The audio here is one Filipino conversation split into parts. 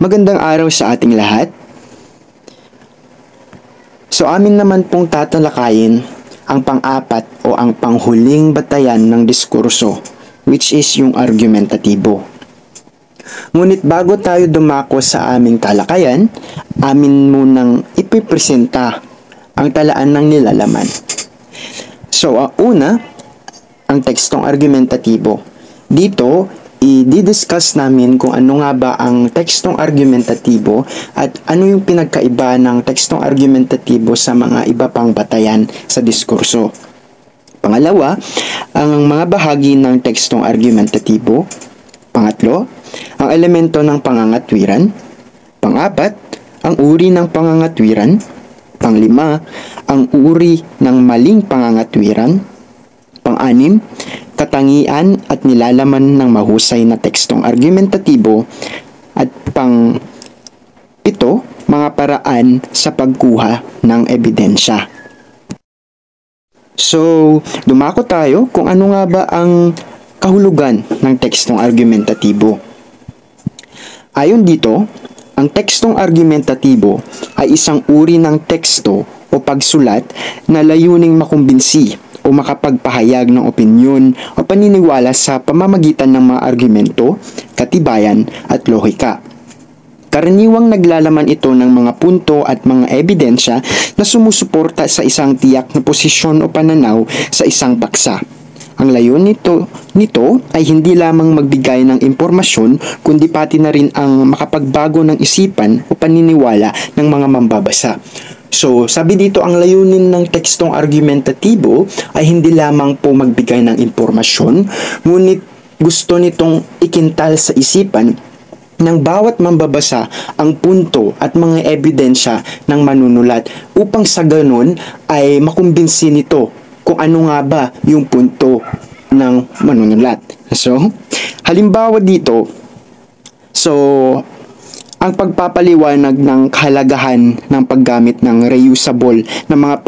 Magandang araw sa ating lahat. So amin naman pong tatalakayin ang pang-apat o ang panghuling batayan ng diskurso, which is yung argumentatibo. Ngunit bago tayo dumako sa aming talakayan, amin munang ipipresenta ang talaan ng nilalaman. So una, ang tekstong argumentatibo. Dito, i-discuss namin kung ano nga ba ang tekstong argumentatibo at ano yung pinagkaiba ng tekstong argumentatibo sa mga iba pang batayan sa diskurso. Pangalawa, ang mga bahagi ng tekstong argumentatibo. Pangatlo, ang elemento ng pangangatwiran. Pangapat, ang uri ng pangangatwiran. Panglima, ang uri ng maling pangangatwiran. Pang-anim, katangian at nilalaman ng mahusay na tekstong argumentatibo. At pang-pito, mga paraan sa pagkuha ng ebidensya. So, dumako tayo kung ano nga ba ang kahulugan ng tekstong argumentatibo. Ayon dito, ang tekstong argumentatibo ay isang uri ng teksto o pagsulat na layuning makumbinsi o makapagpahayag ng opinyon o paniniwala sa pamamagitan ng mga argumento, katibayan at lohika. Karaniwang naglalaman ito ng mga punto at mga ebidensya na sumusuporta sa isang tiyak na posisyon o pananaw sa isang paksa. Ang layunin nito ay hindi lamang magbigay ng impormasyon kundi pati na rin ang makapagbago ng isipan o paniniwala ng mga mambabasa. So, sabi dito, ang layunin ng tekstong argumentatibo ay hindi lamang po magbigay ng impormasyon, ngunit gusto nitong ikintal sa isipan ng bawat mambabasa ang punto at mga ebidensya ng manunulat upang sa ganun ay makumbinsi nito kung ano nga ba yung punto ng manunulat. So, halimbawa dito, ang pagpapaliwanag ng kahalagahan ng paggamit ng reusable na mga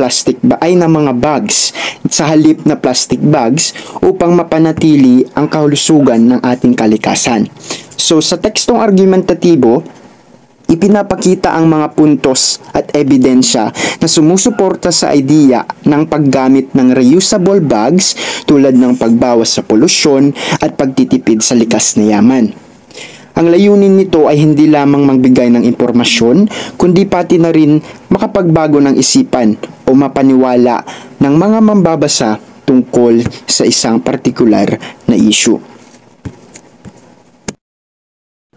ng mga bags sa halip na plastic bags upang mapanatili ang kalusugan ng ating kalikasan. So sa tekstong argumentatibo, ipinapakita ang mga puntos at ebidensya na sumusuporta sa idea ng paggamit ng reusable bags tulad ng pagbawas sa polusyon at pagtitipid sa likas na yaman. Ang layunin nito ay hindi lamang magbigay ng impormasyon, kundi pati na rin makapagbago ng isipan o mapaniwala ng mga mambabasa tungkol sa isang partikular na issue.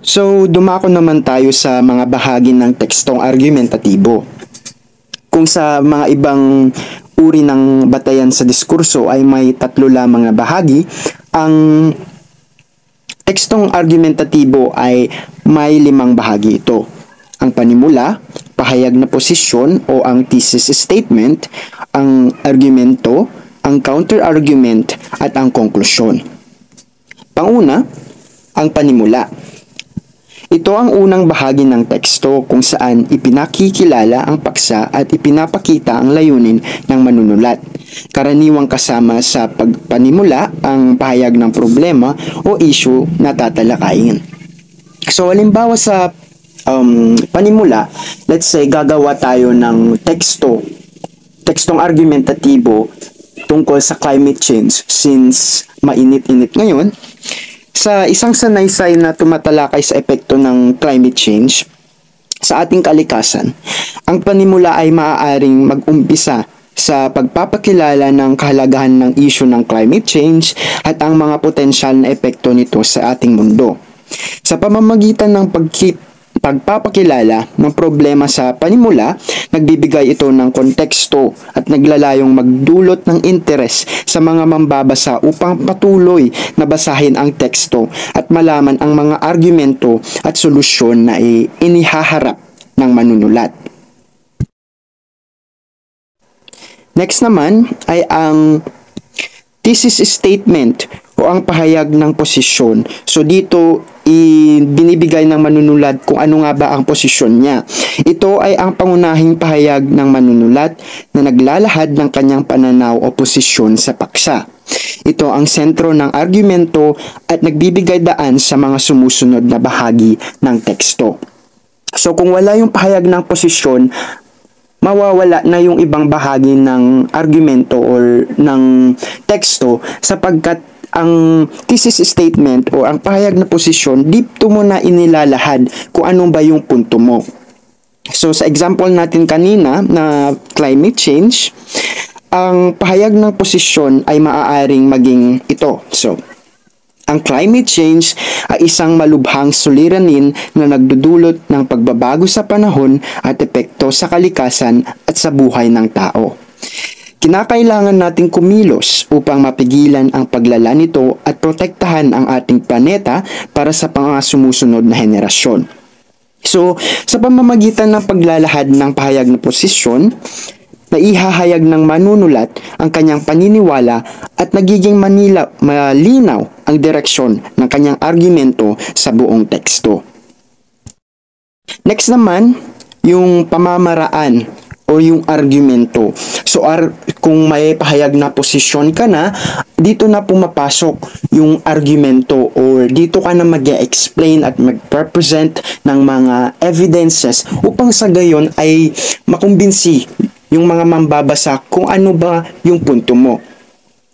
So, dumako naman tayo sa mga bahagi ng tekstong argumentatibo. Kung sa mga ibang uri ng batayan sa diskurso ay may 3 lamang na bahagi, ang tekstong argumentatibo ay may 5 bahagi ito. Ang panimula, pahayag na posisyon o ang thesis statement, ang argumento, ang counter-argument at ang konklusyon. Panguna, ang panimula. Ito ang unang bahagi ng teksto kung saan ipinakikilala ang paksa at ipinapakita ang layunin ng manunulat. Karaniwang kasama sa pagpanimula ang pahayag ng problema o issue na tatalakayin. So halimbawa sa panimula, let's say gagawa tayo ng tekstong argumentatibo tungkol sa climate change since mainit-init ngayon. Sa isang sanaysay na tumatalakay sa epekto ng climate change sa ating kalikasan, ang panimula ay maaaring mag-umpisa sa pagpapakilala ng kahalagahan ng issue ng climate change at ang mga potensyal na epekto nito sa ating mundo. Sa pamamagitan ng pagpapakilala ng problema sa panimula, nagbibigay ito ng konteksto at naglalayong magdulot ng interes sa mga mambabasa upang patuloy na basahin ang teksto at malaman ang mga argumento at solusyon na inihaharap ng manunulat. Next naman ay ang thesis statement o ang pahayag ng posisyon. So dito, binibigay ng manunulat kung ano nga ba ang posisyon niya. Ito ay ang pangunahing pahayag ng manunulat na naglalahad ng kanyang pananaw o posisyon sa paksa. Ito ang sentro ng argumento at nagbibigay daan sa mga sumusunod na bahagi ng teksto. So kung wala yung pahayag ng posisyon, mawawala na yung ibang bahagi ng argumento or ng teksto sapagkat ang thesis statement o ang pahayag na posisyon, dito mo na inilalahad kung ano ba yung punto mo. So sa example natin kanina na climate change, ang pahayag ng posisyon ay maaaring maging ito. So, ang climate change ay isang malubhang suliranin na nagdudulot ng pagbabago sa panahon at epekto sa kalikasan at sa buhay ng tao. Kinakailangan nating kumilos upang mapigilan ang paglala nito at protektahan ang ating planeta para sa mga sumusunod na henerasyon. So, sa pamamagitan ng paglalahad ng pahayag na posisyon, naihahayag ng manunulat ang kanyang paniniwala at nagiging malinaw ang direksyon ng kanyang argumento sa buong teksto. Next naman, yung pamamaraan o yung argumento. So, kung may pahayag na posisyon ka na, dito na pumapasok yung argumento or dito ka na mag-explain at mag-represent ng mga evidences upang sa gayon ay makumbinsi yung mga mambabasa kung ano ba yung punto mo.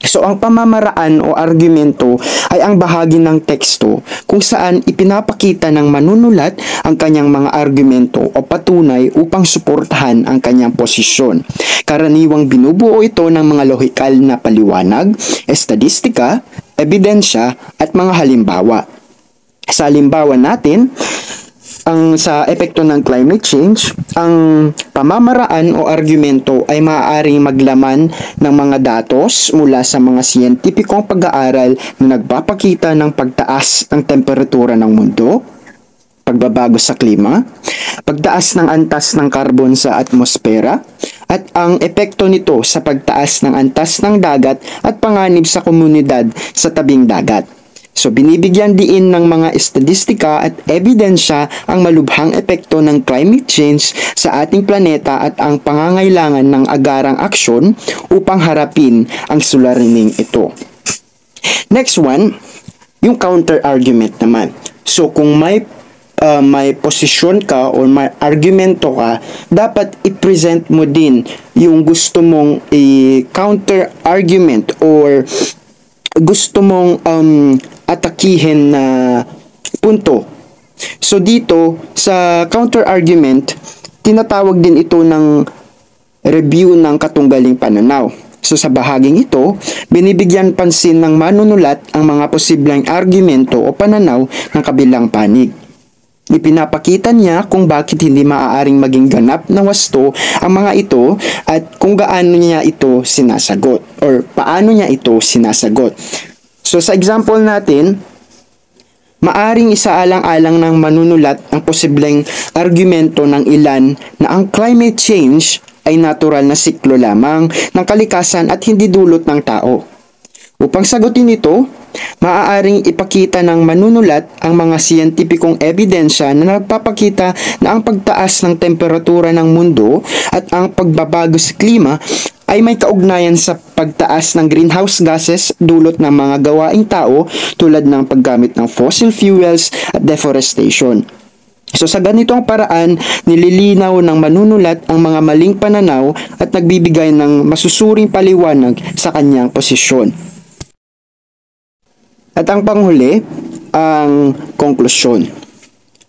So, ang pamamaraan o argumento ay ang bahagi ng teksto kung saan ipinapakita ng manunulat ang kanyang mga argumento o patunay upang suportahan ang kanyang posisyon. Karaniwang binubuo ito ng mga lohikal na paliwanag, estadistika, ebidensya at mga halimbawa. Sa halimbawa natin, sa epekto ng climate change, ang pamamaraan o argumento ay maaaring maglaman ng mga datos mula sa mga siyentipikong pag-aaral na nagpapakita ng pagtaas ng temperatura ng mundo, pagbabago sa klima, pagtaas ng antas ng karbon sa atmosfera, at ang epekto nito sa pagtaas ng antas ng dagat at panganib sa komunidad sa tabing dagat. So, binibigyan diin ng mga estadistika at ebidensya ang malubhang epekto ng climate change sa ating planeta at ang pangangailangan ng agarang aksyon upang harapin ang suliraning ito. Next one, yung counter-argument naman. So, kung may posisyon ka or may argumento ka, dapat i-present mo din yung gusto mong counter-argument or gusto mong atakihin na punto. So dito, sa counter-argument, tinatawag din ito ng review ng katunggaling pananaw. So sa bahaging ito, binibigyan pansin ng manunulat ang mga posibleng argumento o pananaw ng kabilang panig. Ipinapakita niya kung bakit hindi maaaring maging ganap na wasto ang mga ito at kung gaano niya ito sinasagot or paano niya ito sinasagot. So sa example natin, maaring isaalang-alang ng manunulat ang posibleng argumento ng ilan na ang climate change ay natural na siklo lamang ng kalikasan at hindi dulot ng tao. Upang sagutin ito, maaaring ipakita ng manunulat ang mga siyentipikong ebidensya na nagpapakita na ang pagtaas ng temperatura ng mundo at ang pagbabago sa klima ay may kaugnayan sa pagtaas ng greenhouse gases dulot ng mga gawaing tao tulad ng paggamit ng fossil fuels at deforestation. So sa ganitong paraan, nililinaw ng manunulat ang mga maling pananaw at nagbibigay ng masusuring paliwanag sa kanyang posisyon. At ang panghuli, ang konklusyon.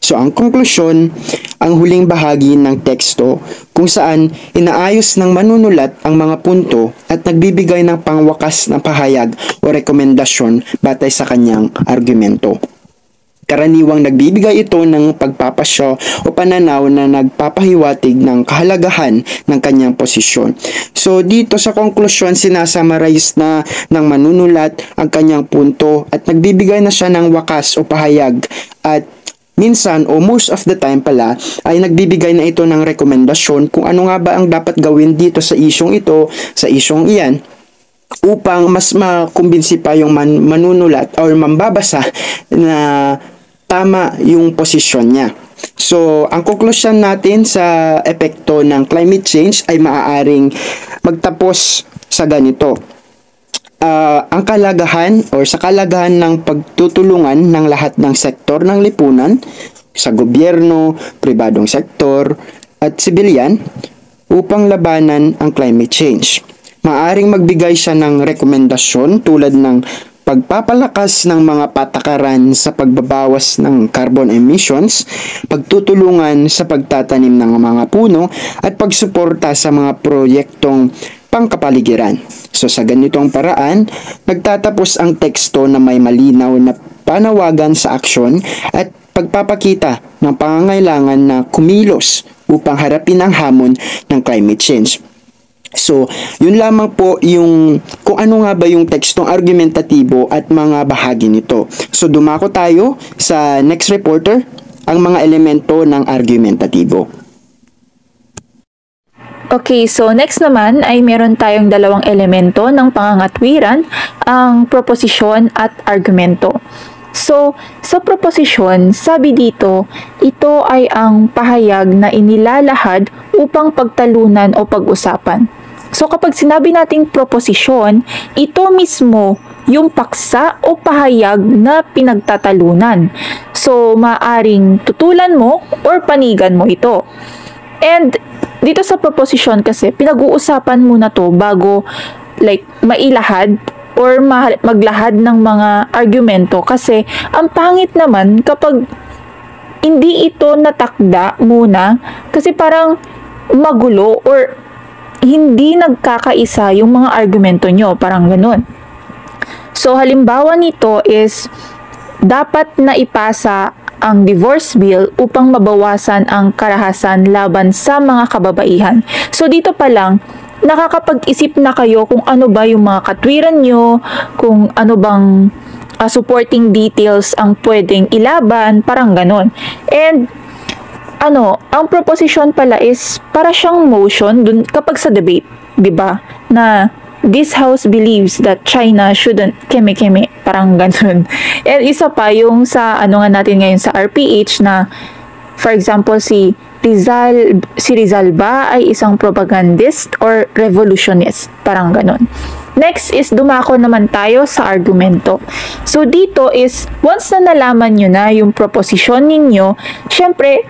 So ang konklusyon, ang huling bahagi ng teksto kung saan inaayos ng manunulat ang mga punto at nagbibigay ng pangwakas na pahayag o rekomendasyon batay sa kanyang argumento. Karaniwang nagbibigay ito ng pagpapasya o pananaw na nagpapahiwatig ng kahalagahan ng kanyang posisyon. So dito sa konklusyon, sinasummarize na ng manunulat ang kanyang punto at nagbibigay na siya ng wakas o pahayag at minsan o most of the time pala ay nagbibigay na ito ng rekomendasyon kung ano nga ba ang dapat gawin dito sa isyong ito, sa isyong iyan, upang mas makumbinsi pa yung manunulat or mambabasa na tama yung posisyon niya. So, ang konklusyon natin sa epekto ng climate change ay maaaring magtapos sa ganito. Ang kalagahan or sa kalagahan ng pagtutulungan ng lahat ng sektor ng lipunan sa gobyerno, pribadong sektor, at sibilyan upang labanan ang climate change. Maaring magbigay siya ng rekomendasyon tulad ng pagpapalakas ng mga patakaran sa pagbabawas ng carbon emissions, pagtutulungan sa pagtatanim ng mga puno, at pagsuporta sa mga proyektong pangkapaligiran. So sa ganitong paraan, nagtatapos ang teksto na may malinaw na panawagan sa aksyon at pagpapakita ng pangangailangan na kumilos upang harapin ang hamon ng climate change. So, yun lamang po yung kung ano nga ba yung tekstong argumentatibo at mga bahagi nito. So, dumako tayo sa next reporter, ang mga elemento ng argumentatibo. Okay, so next naman ay meron tayong dalawang elemento ng pangangatwiran, ang proposisyon at argumento. So, sa proposisyon, sabi dito, ito ay ang pahayag na inilalahad upang pagtalunan o pag-usapan. So, kapag sinabi nating proposisyon, ito mismo yung paksa o pahayag na pinagtatalunan. So, maaring tutulan mo or panigan mo ito. And dito sa proposisyon kasi, pinag-uusapan muna to bago mailahad or maglahad ng mga argumento kasi ang pangit naman kapag hindi ito natakda muna kasi parang magulo or hindi nagkakaisa yung mga argumento nyo, parang ganun. So halimbawa nito is dapat na ipasa ang divorce bill upang mabawasan ang karahasan laban sa mga kababaihan. So dito pa lang nakakapag-isip na kayo kung ano ba yung mga katwiran nyo, kung ano bang supporting details ang pwedeng ilaban, parang ganon. And ang proposition pala is para siyang motion dun kapag sa debate, 'di ba? Na this house believes that China shouldn't keme-keme, parang ganon. And isa pa yung sa nga natin ngayon sa RPH na for example si Rizal ba ay isang propagandist or revolutionist? Parang ganon. Next is dumako naman tayo sa argumento. So dito is once na nalaman nyo na yung proposition ninyo, syempre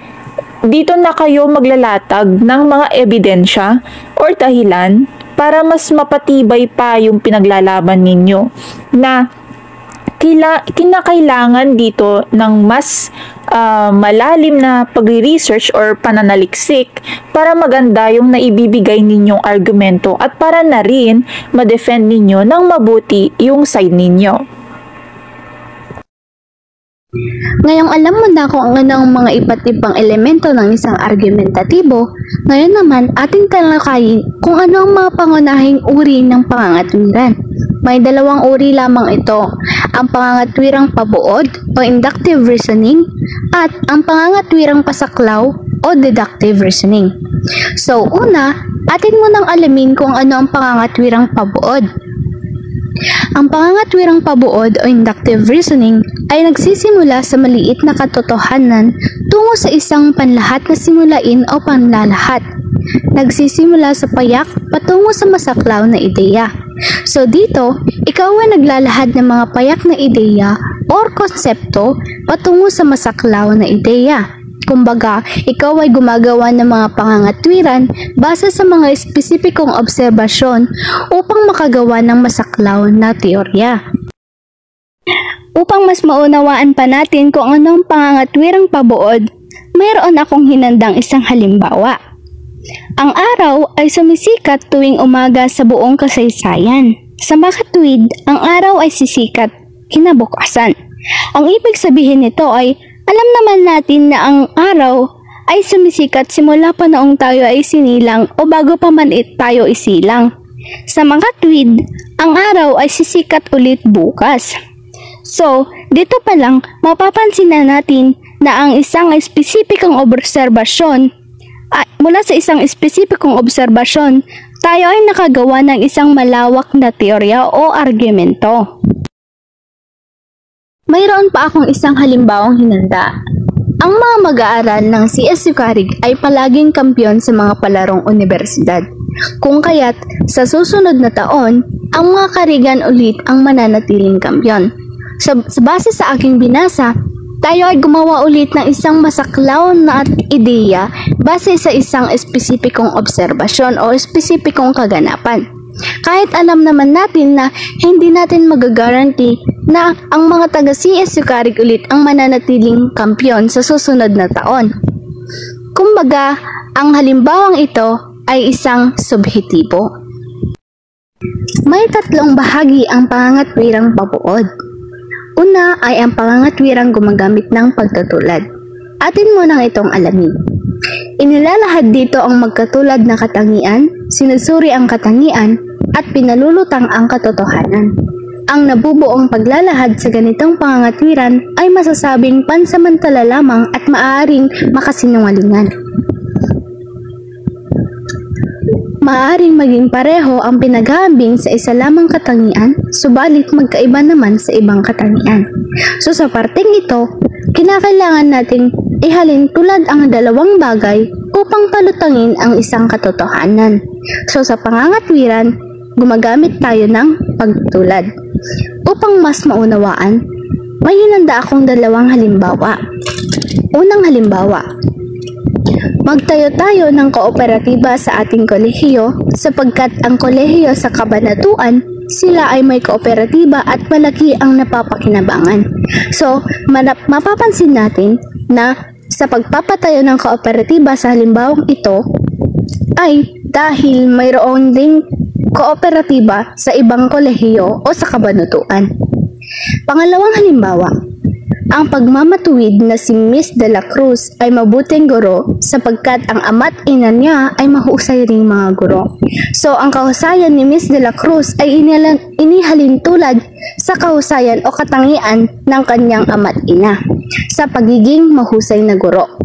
dito na kayo maglalatag ng mga ebidensya or dahilan para mas mapatibay pa yung pinaglalaban ninyo na kinakailangan dito ng mas malalim na pagre-research or pananaliksik para maganda yung naibibigay ninyong argumento at para na rin ma-defend ninyo ng mabuti yung side ninyo. Ngayong alam mo na kung ano ang mga iba't ibang elemento ng isang argumentatibo, ngayon naman ating talakayin kung ano ang mga pangunahing uri ng pangangatwiran. May dalawang uri lamang ito, ang pangangatwirang pabuod o inductive reasoning at ang pangangatwirang pasaklaw o deductive reasoning. So una, atin mo nang alamin kung ano ang pangangatwirang pabuod. Ang pangangatwirang pabuod o inductive reasoning ay nagsisimula sa maliit na katotohanan tungo sa isang panlahat na simulain o panlalahat. Nagsisimula sa payak patungo sa masaklaw na ideya. So dito, ikaw ay naglalahad ng mga payak na ideya or konsepto patungo sa masaklaw na ideya. Kumbaga, ikaw ay gumagawa ng mga pangangatwiran base sa mga espesipikong obserbasyon upang makagawa ng masaklaw na teorya. Upang mas maunawaan pa natin kung ano ang pangangatwirang pabuod, mayroon akong hinandang isang halimbawa. Ang araw ay sumisikat tuwing umaga sa buong kasaysayan. Sa makatuwid, ang araw ay sisikat kinabukasan. Ang ibig sabihin nito ay alam naman natin na ang araw ay sumisikat simula pa noong tayo ay sinilang o bago pa man tayo isilang. Sa makatuwid, ang araw ay sisikat ulit bukas. So, dito pa lang mapapansin na natin na ang isang espesipikong obserbasyon mula sa isang espesipikong obserbasyon, tayo ay nakagawa ng isang malawak na teorya o argumento. Mayroon pa akong isang halimbawang hinanda. Ang mga mag-aaral ng CS Ucarig ay palaging kampiyon sa mga palarong unibersidad. Kung kaya't sa susunod na taon, ang mga Karigan ulit ang mananatiling kampiyon. Sa base sa aking binasa, tayo ay gumawa ulit ng isang masaklaw na ideya base sa isang espesipikong obserbasyon o espesipikong kaganapan. Kahit alam naman natin na hindi natin magagaranti na ang mga taga CS Ucarig ulit ang mananatiling kampiyon sa susunod na taon. Kumbaga, ang halimbawang ito ay isang subhetibo. May tatlong bahagi ang pangangatwirang pabuod. Una ay ang pangangatwirang gumagamit ng pagtutulad. Atin mo nang itong alamin. Inilalahad dito ang magkatulad na katangian, sinusuri ang katangian, at pinalulutang ang katotohanan. Ang nabubuong paglalahad sa ganitong pangangatwiran ay masasabing pansamantala lamang at maaaring makasinungalingan. Maaaring maging pareho ang pinaghahambing sa isa lamang katangian, subalit magkaiba naman sa ibang katangian. So sa parteng ito, kinakailangan nating ihalin tulad ang dalawang bagay upang palutangin ang isang katotohanan. So sa pangangatwiran, gumagamit tayo ng pagtulad. Upang mas maunawaan, may hinanda akong dalawang halimbawa. Unang halimbawa, magtayo tayo ng kooperatiba sa ating kolehiyo sapagkat ang kolehiyo sa kabanatuan, sila ay may kooperatiba at malaki ang napapakinabangan. So, mapapansin natin na sa pagpapatayo ng kooperatiba sa halimbawang ito ay dahil mayroon ding kooperatiba sa ibang kolehiyo o sa kabanatuan. Pangalawang halimbawa, ang pagmamatuwid na si Miss de la Cruz ay mabuting guro sapagkat ang ama't ina niya ay mahusay ring mga guro. So, ang kahusayan ni Miss de la Cruz ay inihalin tulad sa kahusayan o katangian ng kanyang ama't ina sa pagiging mahusay na guro.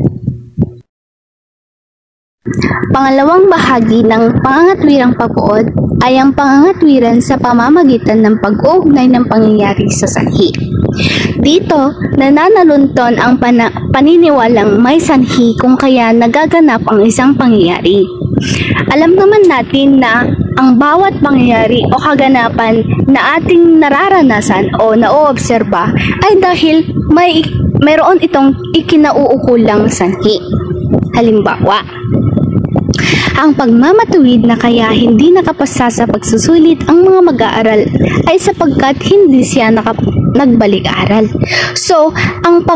Pangalawang bahagi ng pangangatwirang pabuod ay ang pangangatwiran sa pamamagitan ng pag-uugnay ng pangyayari sa sanhi. Dito, nananalunton ang paniniwalang may sanhi kung kaya nagaganap ang isang pangyayari. Alam naman natin na ang bawat pangyayari o kaganapan na ating nararanasan o naoobserba ay dahil mayroon itong ikinauukulang sanhi. Halimbawa, ang pagmamatuwid na kaya hindi nakapasa sa pagsusulit ang mga mag-aaral ay sapagkat hindi siya nagbalik-aral. So, ang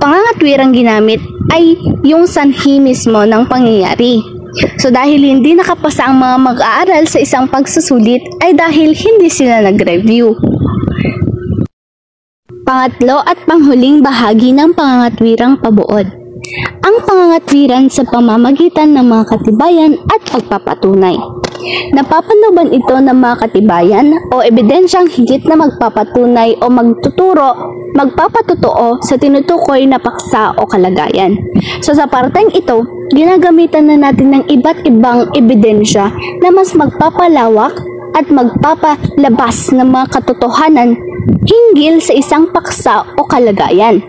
pangangatwirang ginamit ay yung sanhi mismo ng pangyayari. So, dahil hindi nakapasa ang mga mag-aaral sa isang pagsusulit ay dahil hindi sila nag-review. Pangatlo at panghuling bahagi ng pangangatwirang pabuod. Ang pangangatwiran sa pamamagitan ng mga katibayan at pagpapatunay. Napapanuban ito ng mga katibayan o ebidensyang higit na magpapatunay o magpapatotoo sa tinutukoy na paksa o kalagayan. So sa parteng ito, ginagamitan na natin ng iba't ibang ebidensya na mas magpapalawak at magpapalabas ng mga katotohanan hinggil sa isang paksa o kalagayan.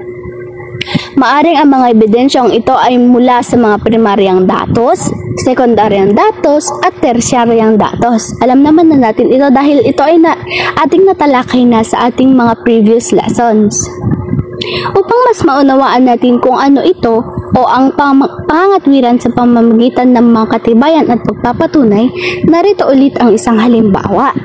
Maaring ang mga ebidensyang ito ay mula sa mga primaryang datos, sekundaryang datos, at tersyaryang datos. Alam naman na natin ito dahil ito ay ating natalakay na sa ating mga previous lessons. Upang mas maunawaan natin kung ano ito o ang pangangatwiran sa pamamagitan ng mga katibayan at pagpapatunay, narito ulit ang isang halimbawa.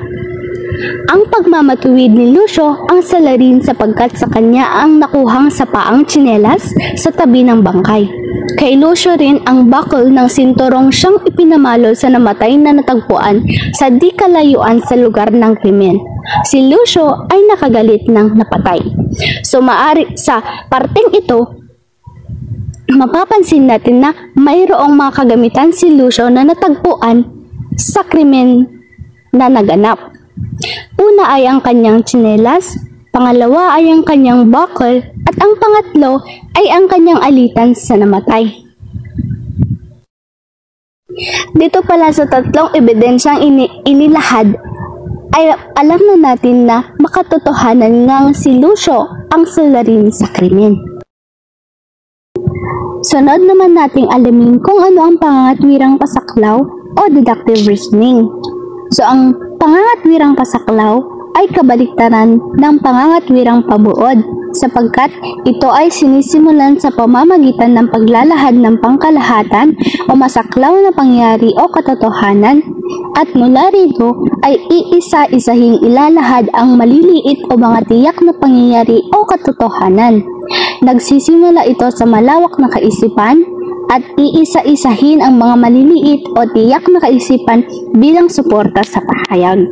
Ang pagmamatuwid ni Lucio ang salarin sapagkat sa kanya ang nakuhang sa paang tsinelas sa tabi ng bangkay. Kay Lucio rin ang bakol ng sinturong siyang ipinamalo sa namatay na natagpuan sa di kalayuan sa lugar ng krimen. Si Lucio ay nakagalit ng napatay. So maari sa parteng ito, mapapansin natin na mayroong mga kagamitan si Lucio na natagpuan sa krimen na naganap. Una ay ang kanyang tsinelas, pangalawa ay ang kanyang buckle, at ang pangatlo ay ang kanyang alitan sa namatay. Dito pala sa tatlong ebidensyang inilahad, ay alam na natin na makatotohanan ngang si Lucio ang salarin sa krimen. Sunod naman nating alamin kung ano ang pangangatwirang pasaklaw o deductive reasoning. So, ang pangangatwirang pasaklaw ay kabaliktaran ng pangangatwirang pabuod. sapagkat ito ay sinisimulan sa pamamagitan ng paglalahad ng pangkalahatan o masaklaw na pangyari o katotohanan, at mula rito ay iisa-isahing ilalahad ang maliliit o mga tiyak na pangyayari o katotohanan. Nagsisimula ito sa malawak na kaisipan at iisa-isahin ang mga maliliit o tiyak na kaisipan bilang suporta sa pahayag.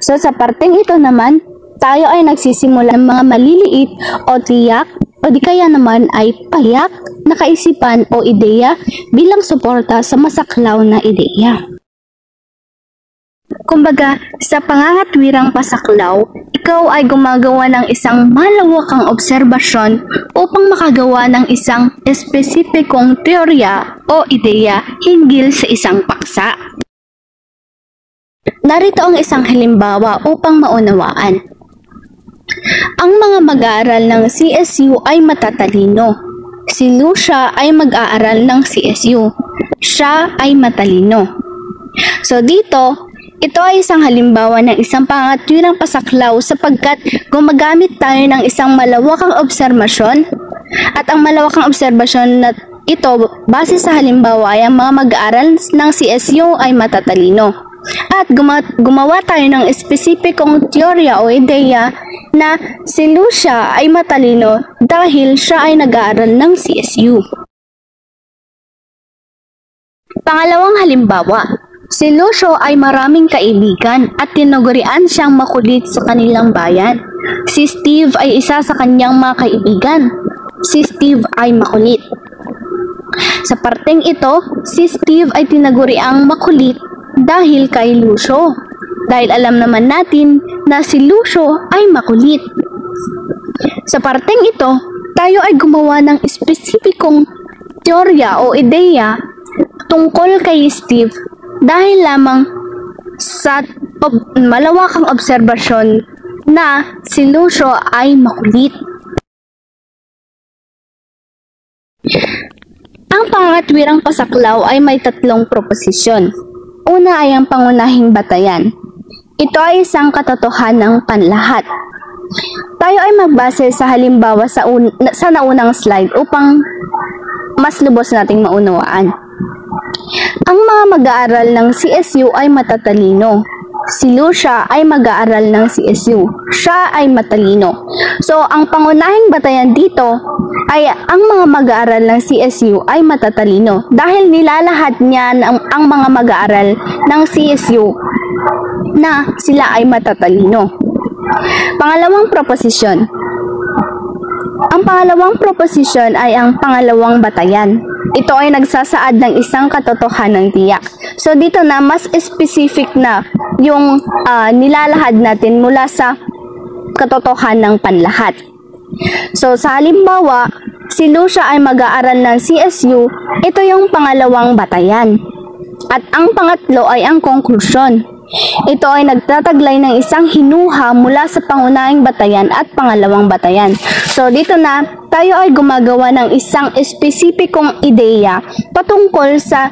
So sa parteng ito naman, tayo ay nagsisimula ng mga maliliit o tiyak o di kaya naman ay payak na kaisipan o ideya bilang suporta sa masaklaw na ideya. Kumbaga, sa pangangatwirang pasaklaw, ikaw ay gumagawa ng isang malawakang obserbasyon upang makagawa ng isang espesipikong teorya o ideya hinggil sa isang paksa. Narito ang isang halimbawa upang maunawaan. Ang mga mag-aaral ng CSU ay matatalino. Si Lucia ay mag-aaral ng CSU. Siya ay matalino. So dito, ito ay isang halimbawa ng isang pangatwirang pasaklaw sapagkat gumagamit tayo ng isang malawakang obserbasyon, at ang malawakang obserbasyon na ito base sa halimbawa ay ang mga mag-aaral ng CSU ay matatalino. At gumawa tayo ng espesipikong teorya o ideya na si Lucia ay matalino dahil siya ay nag-aaral ng CSU. Pangalawang halimbawa, si Lucio ay maraming kaibigan at tinagurian siyang makulit sa kanilang bayan. Si Steve ay isa sa kanyang mga kaibigan. Si Steve ay makulit. Sa parteng ito, si Steve ay tinaguriang makulit dahil kay Lucio. Dahil alam naman natin na si Lucio ay makulit. Sa parteng ito, tayo ay gumawa ng espesipikong teorya o ideya tungkol kay Steve dahil lamang sa malawakang obserbasyon na si Lucio ay makulit. Ang pangatwirang pasaklaw ay may tatlong proposisyon. Una ay ang pangunahing batayan. Ito ay isang katotohanang panlahat. Tayo ay magbase sa halimbawa sa naunang slide upang mas lubos nating maunawaan. Ang mga mag-aaral ng CSU ay matatalino. Si Lucia ay mag-aaral ng CSU. Siya ay matalino. So, ang pangunahing batayan dito ay ang mga mag-aaral ng CSU ay matatalino dahil nilalahad niya ang mga mag-aaral ng CSU na sila ay matatalino. Pangalawang proposisyon. Ang pangalawang proposisyon ay ang pangalawang batayan. Ito ay nagsasaad ng isang katotohanang tiyak. So dito na mas specific na yung nilalahad natin mula sa katotohanang panlahat. So sa halimbawa, si Lucia ay mag-aaral ng CSU, ito yung pangalawang batayan. At ang pangatlo ay ang konklusyon. Ito ay nagtataglay ng isang hinuha mula sa pangunahing batayan at pangalawang batayan. So dito na, tayo ay gumagawa ng isang espesipikong ideya patungkol sa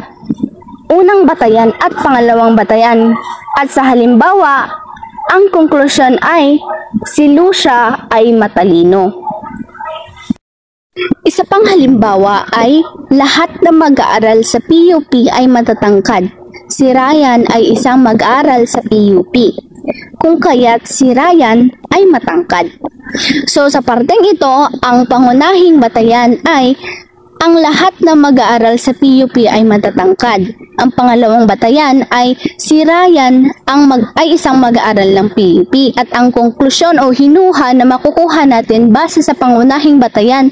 unang batayan at pangalawang batayan. At sa halimbawa, ang konklusyon ay si Lucia ay matalino. Isa pang halimbawa ay lahat ng mag-aaral sa PUP ay matatangkad. Si Ryan ay isang mag-aaral sa PUP, kung kaya't si Ryan ay matangkad. So sa parteng ito, ang pangunahing batayan ay ang lahat ng mag-aaral sa PUP ay matatangkad. Ang pangalawang batayan ay si Ryan ay isang mag-aaral ng PUP. At ang konklusyon o hinuha na makukuha natin base sa pangunahing batayan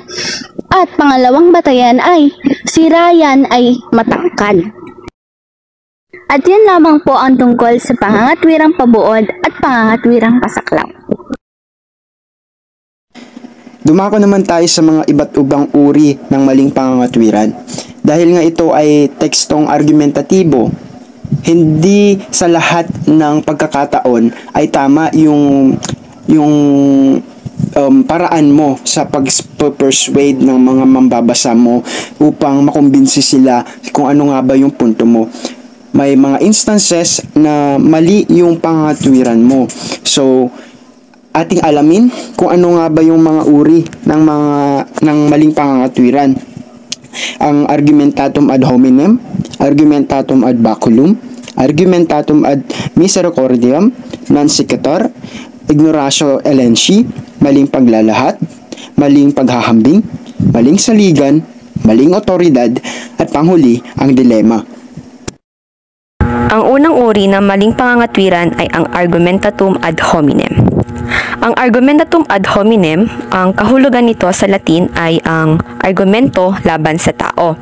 at pangalawang batayan ay si Ryan ay matangkad. At yan lamang po ang tungkol sa pangangatwirang pabuod at pangangatwirang pasaklaw. Dumako naman tayo sa mga iba't ibang uri ng maling pangangatwiran. Dahil nga ito ay tekstong argumentatibo, hindi sa lahat ng pagkakataon ay tama yung paraan mo sa pag-persuade ng mga mambabasa mo upang makumbinsi sila kung ano nga ba yung punto mo. May mga instances na mali yung pangatwiran mo. So, ating alamin kung ano nga ba yung mga uri ng maling pangangatwiran. Ang argumentatum ad hominem, argumentatum ad baculum, argumentatum ad misericordiam, non sequitur, ignoratio elenchi, maling paglalahat, maling paghahambing, maling saligan, maling otoridad, at panghuli ang dilema. Ang unang uri ng maling pangangatwiran ay ang argumentatum ad hominem. Ang argumentatum ad hominem, ang kahulugan nito sa Latin ay ang argumento laban sa tao.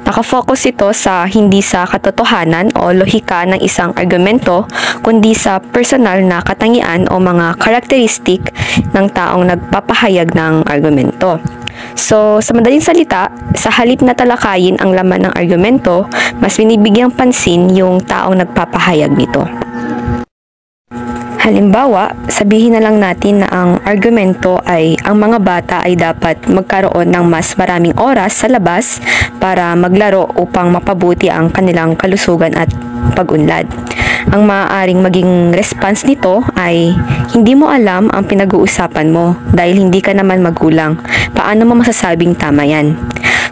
Nakafocus ito sa hindi sa katotohanan o lohika ng isang argumento, kundi sa personal na katangian o mga karakteristik ng taong nagpapahayag ng argumento. So, sa madaling salita, sa halip na talakayin ang laman ng argumento, mas binibigyang pansin yung taong nagpapahayag nito. Halimbawa, sabihin na lang natin na ang argumento ay ang mga bata ay dapat magkaroon ng mas maraming oras sa labas para maglaro upang mapabuti ang kanilang kalusugan at pag-unlad. Ang maaaring maging response nito ay hindi mo alam ang pinag-uusapan mo dahil hindi ka naman magulang. Paano mo masasabing tama yan?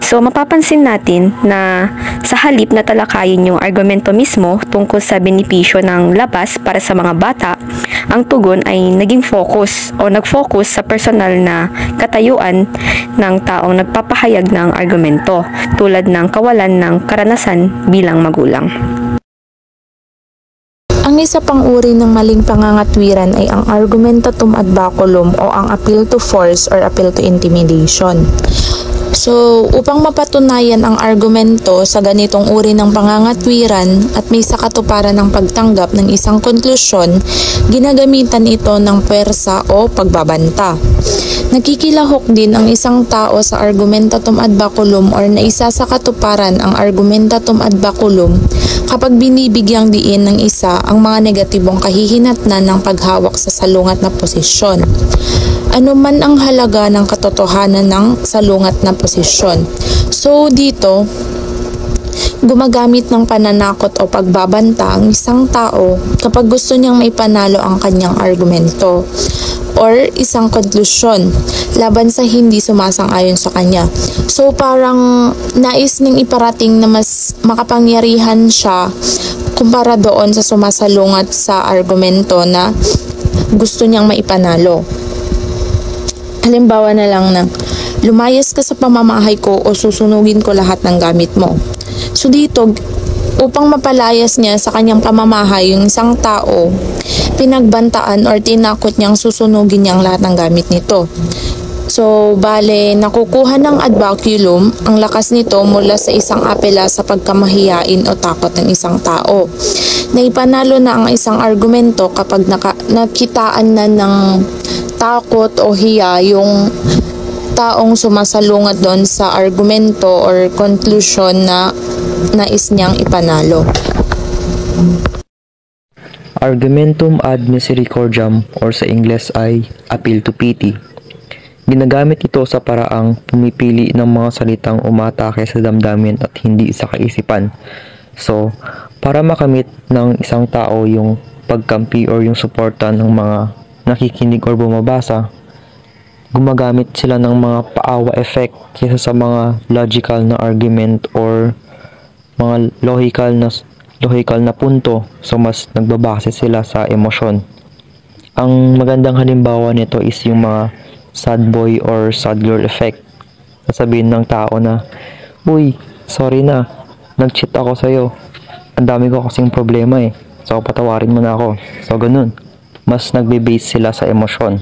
So, mapapansin natin na sa halip na talakayin yung argumento mismo tungkol sa benepisyo ng labas para sa mga bata, ang tugon ay naging focus o nag-focus sa personal na katayuan ng taong nagpapahayag ng argumento tulad ng kawalan ng karanasan bilang magulang. Ang isa pang uri ng maling pangangatwiran ay ang argumentatum ad baculum o ang appeal to force or appeal to intimidation. So, upang mapatunayan ang argumento sa ganitong uri ng pangangatwiran at may sakatuparan ng pagtanggap ng isang konklusyon, ginagamitan ito ng puwersa o pagbabanta. Nakikilahok din ang isang tao sa argumentatum ad baculum or naisa sa katuparan ang argumentatum ad baculum kapag binibigyang diin ng isa ang mga negatibong kahihinatnan ng paghawak sa salungat na posisyon. Ano man ang halaga ng katotohanan ng salungat na posisyon. So dito, gumagamit ng pananakot o pagbabanta ang isang tao kapag gusto niyang maipanalo ang kanyang argumento or isang konklusyon laban sa hindi sumasang-ayon sa kanya. So parang nais niyang iparating na mas makapangyarihan siya kumpara doon sa sumasalungat sa argumento na gusto niyang maipanalo. Halimbawa na lang na, lumayas ka sa pamamahay ko o susunugin ko lahat ng gamit mo. So dito, upang mapalayas niya sa kanyang pamamahay yung isang tao, pinagbantaan or tinakot niyang susunugin niyang lahat ng gamit nito. So, bale, nakukuha ng ad baculum ang lakas nito mula sa isang apela sa pagkamahiyain o takot ng isang tao. Naipanalo na ang isang argumento kapag nakitaan na ng takot o hiya yung taong sumasalungat doon sa argumento or conclusion na nais niyang ipanalo. Argumentum ad misericordiam or sa Ingles ay appeal to pity. Ginagamit ito sa paraang pumipili ng mga salitang umatake sa damdamin at hindi sa kaisipan. So, para makamit ng isang tao yung pagkampi or yung suporta ng mga nakikinig or bumabasa, gumagamit sila ng mga paawa effect kaysa sa mga logical na argument or mga logical na punto. So, mas nagbabase sila sa emosyon. Ang magandang halimbawa nito is yung mga sad boy or sad girl effect. Sasabihin ng tao na, "Uy, sorry na, nag-cheat ako sa'yo. Ang dami ko kasing problema eh. So, patawarin mo na ako." So, ganun. Mas nagbe-base sila sa emosyon.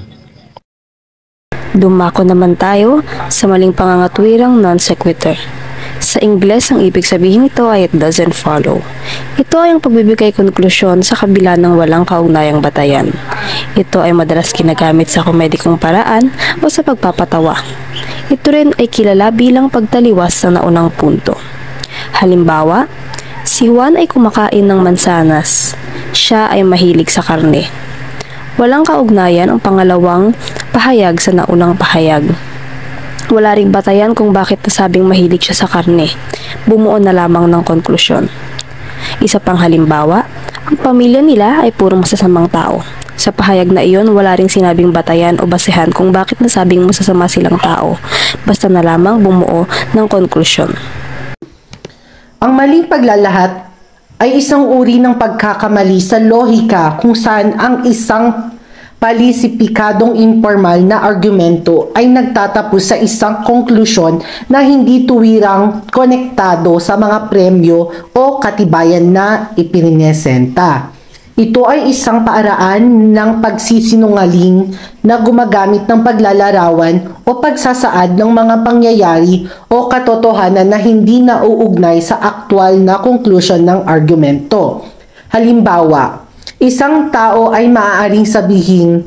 Dumako naman tayo sa maling pangangatwirang non sequitur. Sa Ingles, ang ibig sabihin nito ay it doesn't follow. Ito ay ang pagbibigay konklusyon sa kabila ng walang kaugnayang batayan. Ito ay madalas ginagamit sa komedikong paraan o sa pagpapatawa. Ito rin ay kilala bilang pagtaliwas sa naunang punto. Halimbawa, si Juan ay kumakain ng mansanas. Siya ay mahilig sa karne. Walang kaugnayan ang pangalawang pahayag sa naunang pahayag. Wala ring batayan kung bakit nasabing mahilig siya sa karne. Bumuo na lamang ng konklusyon. Isa pang halimbawa, ang pamilya nila ay puro masasamang tao. Sa pahayag na iyon, wala ring sinabing batayan o basehan kung bakit nasabing masasama silang tao, basta na lamang bumuo ng konklusyon. Ang maling paglalahat ay isang uri ng pagkakamali sa lohika kung saan ang isang palisipikadong informal na argumento ay nagtatapos sa isang konklusyon na hindi tuwirang konektado sa mga premyo o katibayan na ipininesenta. Ito ay isang paraan ng pagsisinungaling na gumagamit ng paglalarawan o pagsasaad ng mga pangyayari o katotohanan na hindi nauugnay sa aktwal na konklusyon ng argumento. Halimbawa, isang tao ay maaaring sabihin,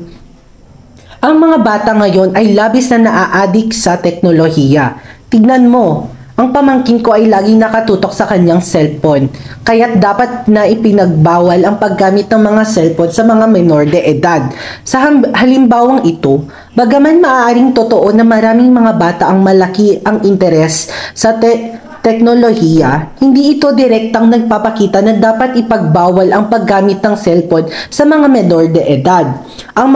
ang mga bata ngayon ay labis na naa-addict sa teknolohiya. Tignan mo, ang pamangkin ko ay laging nakatutok sa kanyang cellphone, kaya't dapat na ipinagbawal ang paggamit ng mga cellphone sa mga menor de edad. Sa halimbawang ito, bagaman maaaring totoo na maraming mga bata ang malaki ang interes sa teknolohiya, hindi ito direktang nagpapakita na dapat ipagbawal ang paggamit ng cellphone sa mga menor de edad. Ang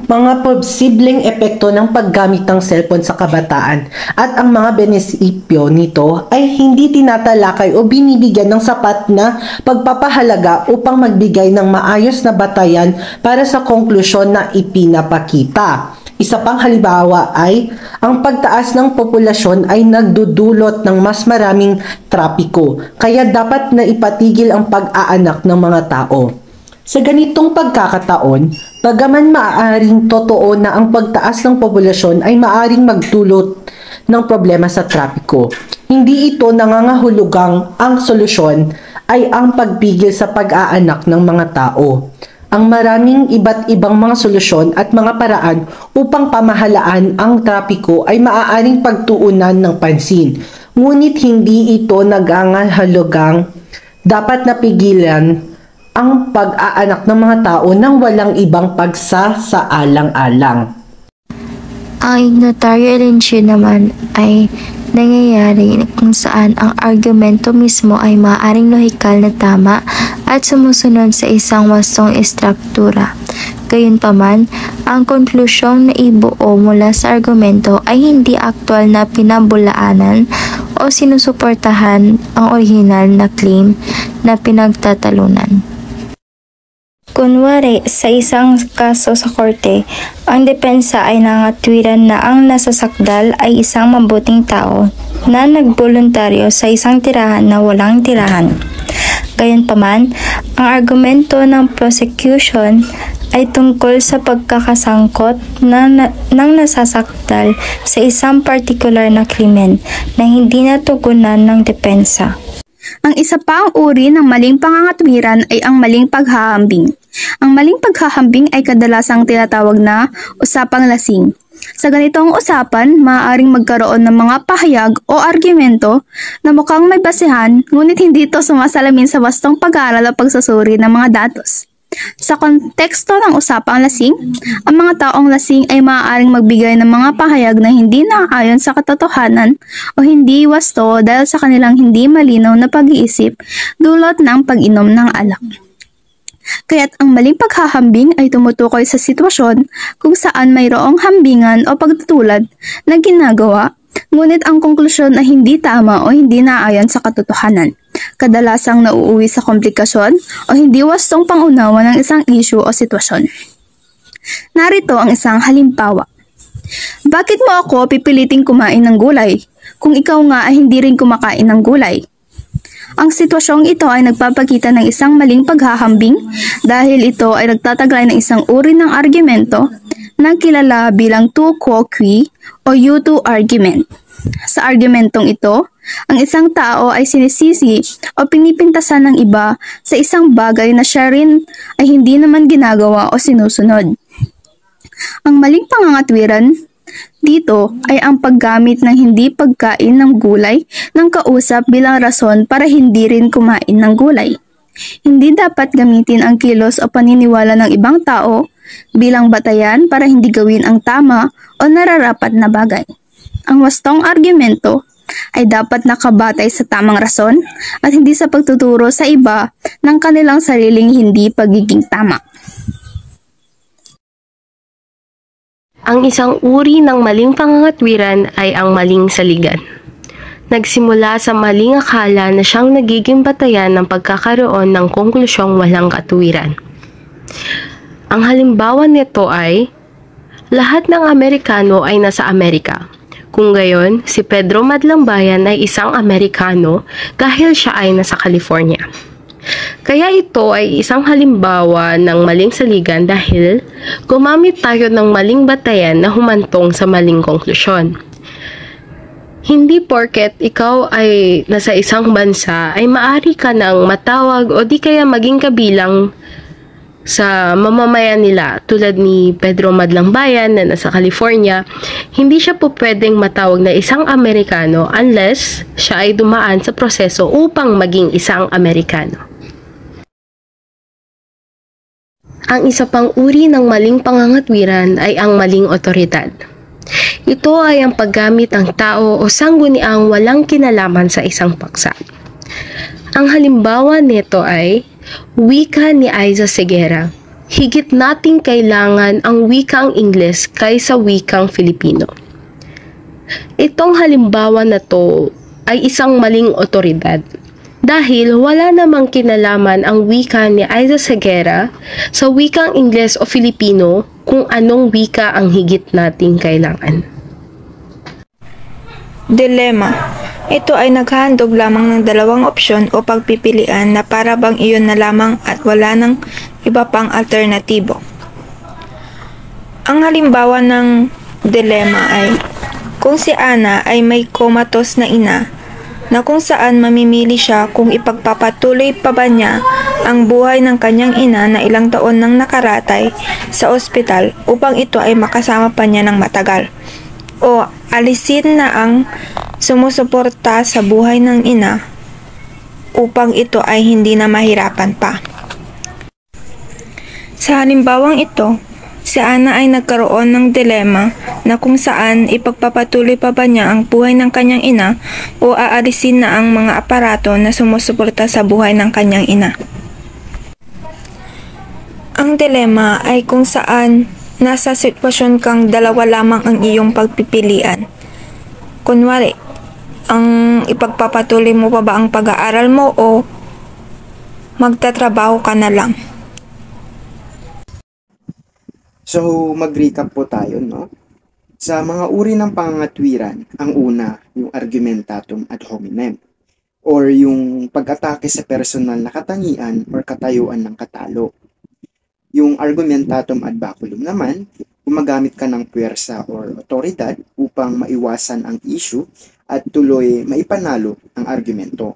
mga posibleng epekto ng paggamit ng cellphone sa kabataan at ang mga benesipyo nito ay hindi tinatalakay o binibigyan ng sapat na pagpapahalaga upang magbigay ng maayos na batayan para sa konklusyon na ipinapakita. Isa pang halimbawa ay ang pagtaas ng populasyon ay nagdudulot ng mas maraming trapiko, kaya dapat na ipatigil ang pag-aanak ng mga tao. Sa ganitong pagkakataon, bagaman maaaring totoo na ang pagtaas ng populasyon ay maaaring magdulot ng problema sa trapiko, hindi ito nangangahulugang ang solusyon ay ang pagpigil sa pag-aanak ng mga tao. Ang maraming iba't ibang mga solusyon at mga paraan upang pamahalaan ang trapiko ay maaaring pagtuunan ng pansin. Ngunit hindi ito nangangahulugang dapat napigilan ang pag-aanak ng mga tao nang walang ibang pagsasaalang-alang. Ang ignotaryo elinsyo naman ay nangyayari kung saan ang argumento mismo ay maaaring lohikal na tama at sumusunod sa isang wastong istruktura. Gayunpaman, ang konklusyong naibuo mula sa argumento ay hindi aktwal na pinabulaanan o sinusuportahan ang orihinal na claim na pinagtatalunan. Kunwari, sa isang kaso sa korte, ang depensa ay nangatwiran na ang nasasakdal ay isang mabuting tao na nagboluntaryo sa isang tirahan na walang tirahan. Gayunpaman, ang argumento ng prosecution ay tungkol sa pagkakasangkot ng nasasakdal sa isang partikular na krimen na hindi natugunan ng depensa. Ang isa pang uri ng maling pangangatwiran ay ang maling paghahambing. Ang maling paghahambing ay kadalasang tinatawag na usapang lasing. Sa ganitong usapan, maaaring magkaroon ng mga pahayag o argumento na mukhang may basehan, ngunit hindi ito sumasalamin sa wastong pag-aaral o pagsusuri ng mga datos. Sa konteksto ng usapang lasing, ang mga taong lasing ay maaaring magbigay ng mga pahayag na hindi naaayon sa katotohanan o hindi wasto dahil sa kanilang hindi malinaw na pag-iisip dulot ng pag-inom ng alak. Kaya't ang maling paghahambing ay tumutukoy sa sitwasyon kung saan mayroong hambingan o pagtutulad na ginagawa, ngunit ang konklusyon ay hindi tama o hindi naayon sa katotohanan. Kadalasang nauuwi sa komplikasyon o hindi wastong pangunawa ng isang issue o sitwasyon. Narito ang isang halimbawa. Bakit mo ako pipiliting kumain ng gulay kung ikaw nga ay hindi rin kumakain ng gulay? Ang sitwasyong ito ay nagpapakita ng isang maling paghahambing dahil ito ay nagtataglay ng isang uri ng argumento na kilala bilang tu quo qui o U2 argument. Sa argumentong ito, ang isang tao ay sinisisi o pinipintasan ng iba sa isang bagay na siya rin ay hindi naman ginagawa o sinusunod. Ang maling pangangatwiran dito ay ang paggamit ng hindi pagkain ng gulay ng kausap bilang rason para hindi rin kumain ng gulay. Hindi dapat gamitin ang kilos o paniniwala ng ibang tao bilang batayan para hindi gawin ang tama o nararapat na bagay. Ang wastong argumento ay dapat nakabatay sa tamang rason at hindi sa pagtuturo sa iba ng kanilang sariling hindi pagiging tama. Ang isang uri ng maling pangangatwiran ay ang maling saligan. Nagsimula sa maling akala na siyang nagiging batayan ng pagkakaroon ng konklusyong walang katuwiran. Ang halimbawa nito ay, lahat ng Amerikano ay nasa Amerika. Kung gayon, si Pedro Madlambayan ay isang Amerikano dahil siya ay nasa California. Kaya ito ay isang halimbawa ng maling saligan dahil gumamit tayo ng maling batayan na humantong sa maling konklusyon. Hindi porket ikaw ay nasa isang bansa ay maaari ka nang matawag o di kaya maging kabilang sa mamamayan nila tulad ni Pedro Madlambayan na nasa California. Hindi siya po pwedeng matawag na isang Amerikano unless siya ay dumaan sa proseso upang maging isang Amerikano. Ang isa pang uri ng maling pangangatwiran ay ang maling otoridad. Ito ay ang paggamit ng tao o sangguniang walang kinalaman sa isang paksa. Ang halimbawa nito ay wika ni Isa Segura. Higit nating kailangan ang wikang Ingles kaysa wikang Filipino. Itong halimbawa na to ay isang maling otoridad dahil wala namang kinalaman ang wika ni Isa Segura sa wikang Ingles o Filipino kung anong wika ang higit nating kailangan. Dilemma. Ito ay naghahandog lamang ng dalawang opsyon o pagpipilian na para bang iyon na lamang at wala ng iba pang alternatibo. Ang halimbawa ng dilemma ay kung si Ana ay may comatose na ina na kung saan mamimili siya kung ipagpapatuloy pa ba niya ang buhay ng kanyang ina na ilang taon nang nakaratay sa ospital upang ito ay makasama pa niya ng matagal, o alisin na ang sumusuporta sa buhay ng ina upang ito ay hindi na mahirapan pa. Sa halimbawang ito, si Ana ay nagkaroon ng dilema na kung saan ipagpapatuloy pa ba niya ang buhay ng kanyang ina o aalisin na ang mga aparato na sumusuporta sa buhay ng kanyang ina. Ang dilema ay kung saan nasa sitwasyon kang dalawa lamang ang iyong pagpipilian. Kunwari, ang ipagpapatuloy mo pa ba ang pag-aaral mo o magtatrabaho ka na lang? So, mag-recap po tayo, no? Sa mga uri ng pangangatwiran, ang una, yung argumentatum ad hominem, or yung pag-atake sa personal na katangian or katayuan ng katalo. Yung argumentatum ad baculum naman, gumagamit ka ng puwersa or otoridad upang maiwasan ang issue at tuloy maipanalo ang argumento.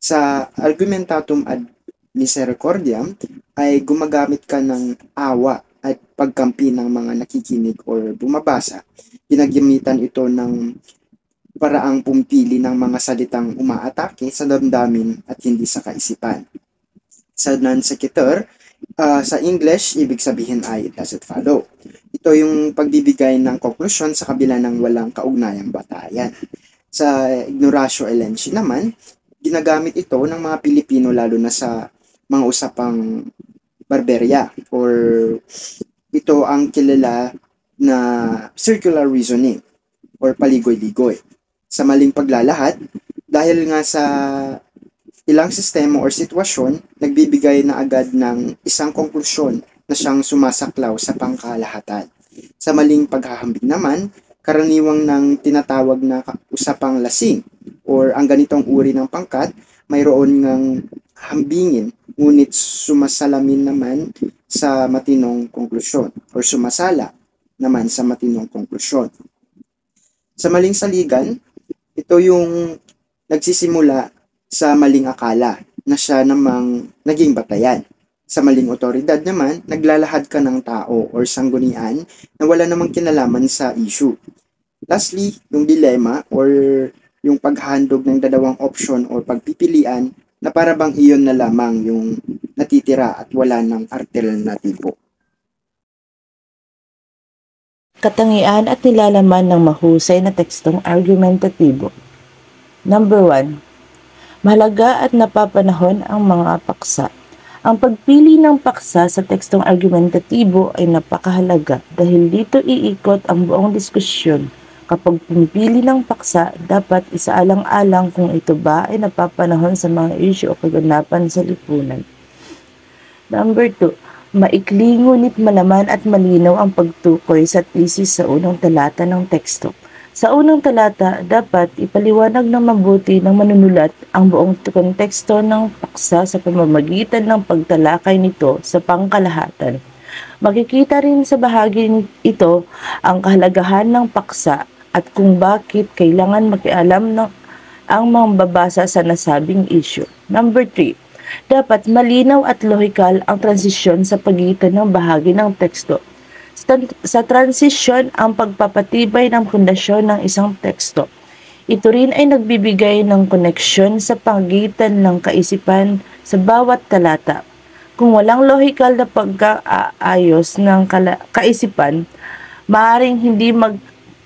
Sa argumentatum ad misericordiam ay gumagamit ka ng awa at pagkampi ng mga nakikinig or bumabasa. Ginagamitan ito ng paraang pumpili ng mga salitang umaatake sa damdamin at hindi sa kaisipan. Sa non-sequitur, sa English, ibig sabihin ay it doesn't follow. Ito yung pagbibigay ng konklusyon sa kabila ng walang kaugnayang batayan. Sa ignoratio elenchi naman, ginagamit ito ng mga Pilipino lalo na sa mga usapang barberya, or ito ang kilala na circular reasoning or paligoy-ligoy. Sa maling paglalahad, dahil nga sa ilang sistema or sitwasyon, nagbibigay na agad ng isang konklusyon na siyang sumasaklaw sa pangkalahatan. Sa maling paghahambing naman, karaniwang ng tinatawag na usapang lasing or ang ganitong uri ng pangkat, mayroon ngang hambingin ngunit sumasalamin naman sa matinong konklusyon or sumasala naman sa matinong konklusyon. Sa maling saligan, ito yung nagsisimula sa maling akala na siya namang naging batayan. Sa maling otoridad naman, naglalahad ka ng tao or sanggunian na wala namang kinalaman sa issue. Lastly, yung dilemma or yung paghandog ng dalawang option or pagpipilian na para bang iyon na lamang yung natitira at wala ng alternatibo. Katangian at nilalaman ng mahusay na tekstong argumentatibo. Number 1. Mahalaga at napapanahon ang mga paksa. Ang pagpili ng paksa sa tekstong argumentatibo ay napakahalaga dahil dito iikot ang buong diskusyon. Kapag pumipili ng paksa, dapat isaalang-alang kung ito ba ay napapanahon sa mga isyu o kaganapan sa lipunan. Number 2, maikli ngunit malaman at malinaw ang pagtukoy sa thesis sa unang talata ng teksto. Sa unang talata, dapat ipaliwanag ng mabuti ng manunulat ang buong konteksto ng paksa sa pamamagitan ng pagtalakay nito sa pangkalahatan. Makikita rin sa bahagi ito ang kahalagahan ng paksa at kung bakit kailangan makialam ang mambabasa sa nasabing issue. Number 3, dapat malinaw at lohikal ang transisyon sa pagitan ng bahagi ng teksto. Sa transisyon ang pagpapatibay ng pundasyon ng isang teksto. Ito rin ay nagbibigay ng koneksyon sa pagitan ng kaisipan sa bawat talata. Kung walang lohikal na pagkaayos ng kaisipan, maaaring hindi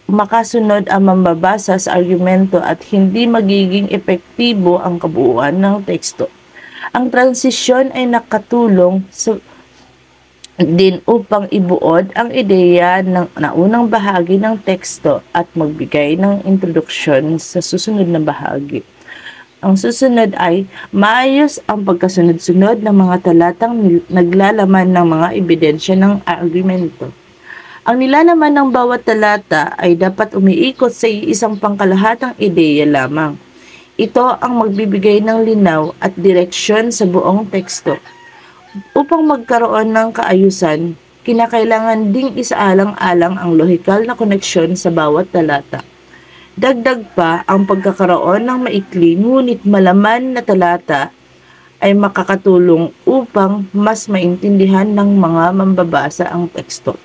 makasunod ang mambabasa sa argumento at hindi magiging epektibo ang kabuuan ng teksto. Ang transisyon ay nakatulong din upang ibuod ang ideya ng naunang bahagi ng teksto at magbigay ng introduksyon sa susunod na bahagi. Ang susunod ay maayos ang pagkasunod-sunod ng mga talatang naglalaman ng mga ebidensya ng argumento. Ang nilalaman ng bawat talata ay dapat umiikot sa isang pangkalahatang ideya lamang. Ito ang magbibigay ng linaw at direksyon sa buong teksto. Upang magkaroon ng kaayusan, kinakailangan ding isaalang-alang ang lohikal na koneksyon sa bawat talata. Dagdag pa, ang pagkakaroon ng maikli ngunit malaman na talata ay makakatulong upang mas maintindihan ng mga mambabasa ang teksto.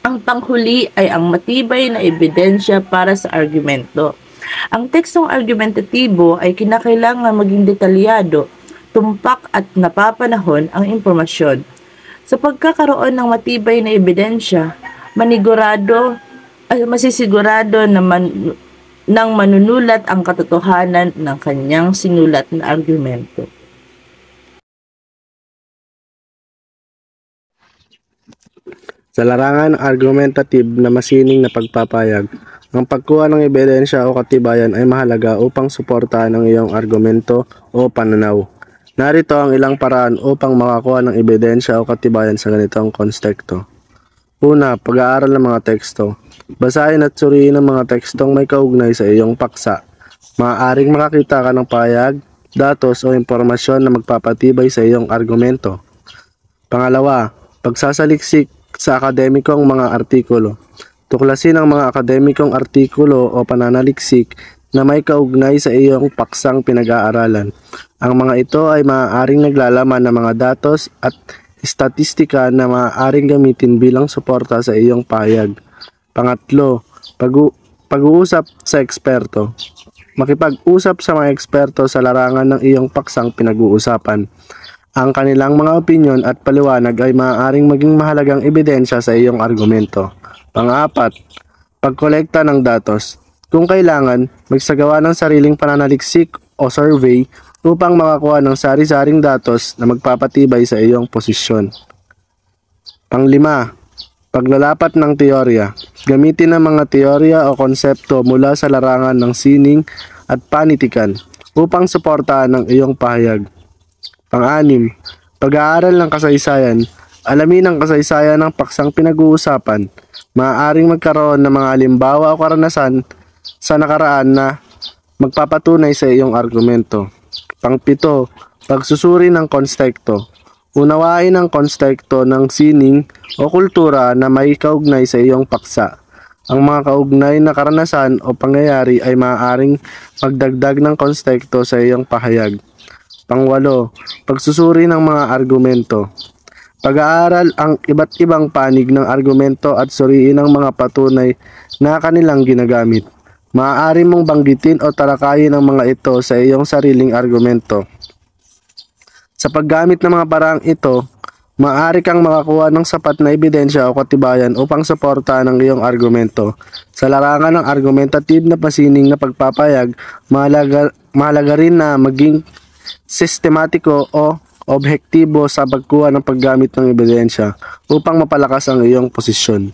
Ang panghuli ay ang matibay na ebidensya para sa argumento. Ang tekstong argumentatibo ay kinakailangan maging detalyado, tumpak at napapanahon ang impormasyon. Sa pagkakaroon ng matibay na ebidensya, masisigurado na ng manunulat ang katotohanan ng kanyang sinulat na argumento. Sa larangan argumentative na masining na pagpapayag, ang pagkuha ng ebidensya o katibayan ay mahalaga upang suportahan ang iyong argumento o pananaw. Narito ang ilang paraan upang makakuha ng ebidensya o katibayan sa ganitong konteksto. Una, pag-aaral ng mga teksto. Basahin at suriin ang mga tekstong may kaugnay sa iyong paksa. Maaaring makakita ka ng pahayag, datos o impormasyon na magpapatibay sa iyong argumento. Pangalawa, pagsasaliksik sa akademikong mga artikulo. Tuklasin ang mga akademikong artikulo o pananaliksik na may kaugnay sa iyong paksang pinag-aaralan. Ang mga ito ay maaaring naglalaman ng mga datos at statistika na maaaring gamitin bilang suporta sa iyong pahayag. Pangatlo, pag-uusap sa eksperto. Makipag-usap sa mga eksperto sa larangan ng iyong paksang pinag-uusapan. Ang kanilang mga opinyon at paliwanag ay maaaring maging mahalagang ebidensya sa iyong argumento. Pang-apat, pagkolekta ng datos. Kung kailangan, magsagawa ng sariling pananaliksik o survey upang makakuha ng sari-saring datos na magpapatibay sa iyong posisyon. Panglima, paglalapat ng teorya. Gamitin ang mga teorya o konsepto mula sa larangan ng sining at panitikan upang suportahan ang iyong pahayag. Pang-anim, pag-aaral ng kasaysayan. Alamin ang kasaysayan ng paksang pinag-uusapan. Maaaring magkaroon ng mga halimbawa o karanasan sa nakaraan na magpapatunay sa iyong argumento. Pang-pito, pagsusuri ng konteksto. Unawain ang konteksto ng sining o kultura na may kaugnay sa iyong paksa. Ang mga kaugnay na karanasan o pangyayari ay maaaring magdagdag ng konteksto sa iyong pahayag. Pang-walo, pagsusuri ng mga argumento. Pag-aaral ang iba't ibang panig ng argumento at suriin ang mga patunay na kanilang ginagamit. Maaari mong banggitin o talakayin ang mga ito sa iyong sariling argumento. Sa paggamit ng mga paraang ito, maaari kang makakuha ng sapat na ebidensya o katibayan upang suportahan ang iyong argumento. Sa larangan ng argumentative na pasining na pagpapayag, mahalaga rin na maging sistematiko o objektibo sa pagkuha ng paggamit ng ebidensya upang mapalakas ang iyong posisyon.